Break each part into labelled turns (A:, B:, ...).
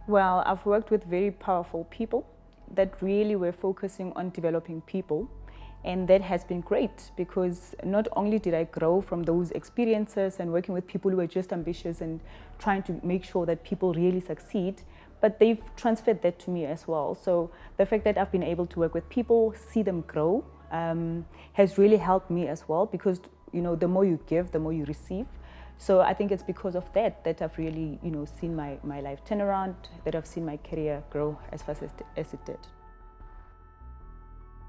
A: Well, I've worked with very powerful people that really were focusing on developing people. And that has been great because not only did I grow from those experiences and working with people who were just ambitious and trying to make sure that people really succeed, but they've transferred that to me as well. So the fact that I've been able to work with people, see them grow, has really helped me as well because, the more you give, the more you receive. So I think it's because of that I've really, seen my life turn around, that I've seen my career grow as fast as it did.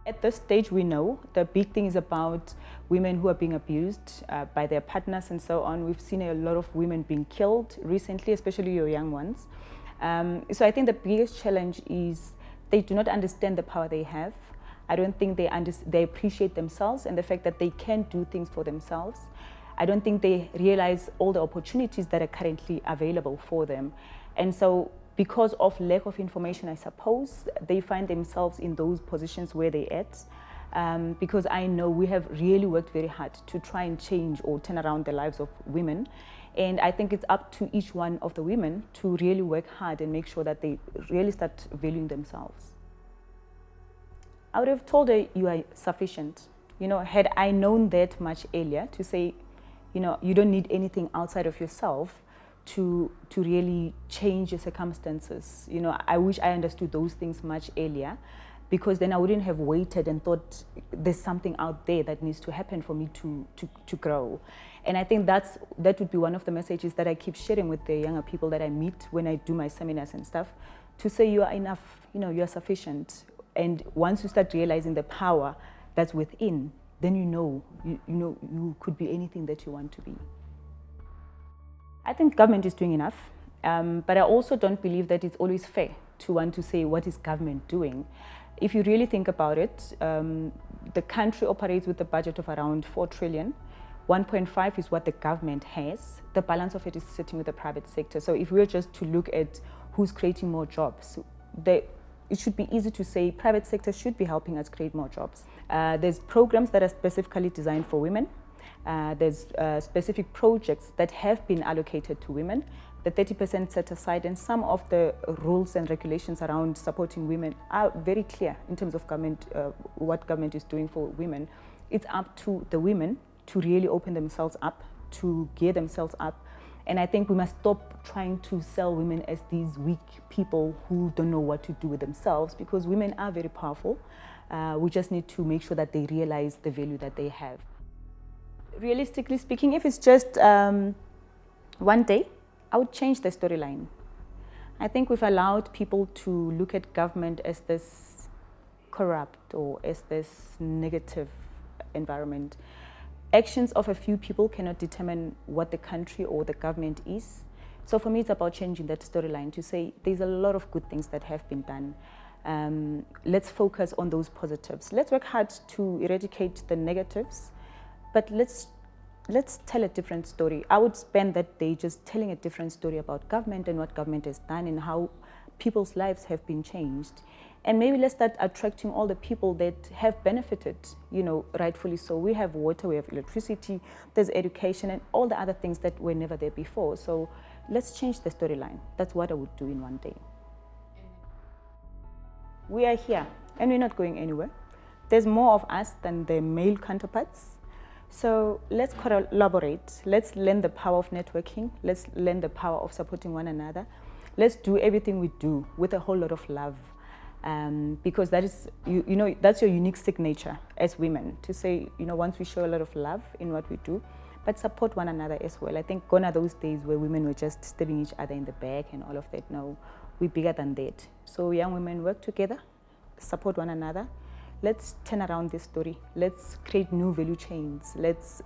A: At this stage, we know the big thing is about women who are being abused by their partners and so on. We've seen a lot of women being killed recently, especially your young ones. So I think the biggest challenge is they do not understand the power they have. I don't think they appreciate themselves and the fact that they can do things for themselves. I don't think they realize all the opportunities that are currently available for them. And so because of lack of information, I suppose, they find themselves in those positions where they're at. Because I know we have really worked very hard to try and change or turn around the lives of women. And I think it's up to each one of the women to really work hard and make sure that they really start valuing themselves. I would have told her, you are sufficient. Had I known that much earlier, to say, you don't need anything outside of yourself to really change your circumstances. I wish I understood those things much earlier, because then I wouldn't have waited and thought there's something out there that needs to happen for me to grow. And I think that would be one of the messages that I keep sharing with the younger people that I meet when I do my seminars and stuff, to say you are enough, you are sufficient. And once you start realizing the power that's within, then you could be anything that you want to be. I think government is doing enough, but I also don't believe that it's always fair to want to say, what is government doing? If you really think about it, the country operates with a budget of around 4 trillion. 1.5 is what the government has. The balance of it is sitting with the private sector. So if we were just to look at who's creating more jobs, it should be easy to say private sector should be helping us create more jobs. There's programs that are specifically designed for women. There's specific projects that have been allocated to women, the 30% set aside, and some of the rules and regulations around supporting women are very clear in terms of government, what government is doing for women. It's up to the women to really open themselves up, to gear themselves up. And I think we must stop trying to sell women as these weak people who don't know what to do with themselves, because women are very powerful. We just need to make sure that they realize the value that they have. Realistically speaking, if it's just one day, I would change the storyline. I think we've allowed people to look at government as this corrupt or as this negative environment. Actions of a few people cannot determine what the country or the government is. So for me, it's about changing that storyline to say there's a lot of good things that have been done. Let's focus on those positives. Let's work hard to eradicate the negatives, but let's tell a different story. I would spend that day just telling a different story about government and what government has done and how people's lives have been changed. And maybe let's start attracting all the people that have benefited, rightfully so. We have water, we have electricity, there's education and all the other things that were never there before. So let's change the storyline. That's what I would do in one day. We are here and we're not going anywhere. There's more of us than the male counterparts. So let's collaborate. Let's learn the power of networking. Let's learn the power of supporting one another. Let's do everything we do with a whole lot of love. Because that is, that's your unique signature as women, to say, once we show a lot of love in what we do, but support one another as well. I think gone are those days where women were just stabbing each other in the back and all of that. No, we're bigger than that. So young women work together, support one another. Let's turn around this story. Let's create new value chains. Let's,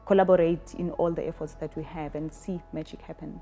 A: collaborate in all the efforts that we have and see magic happen.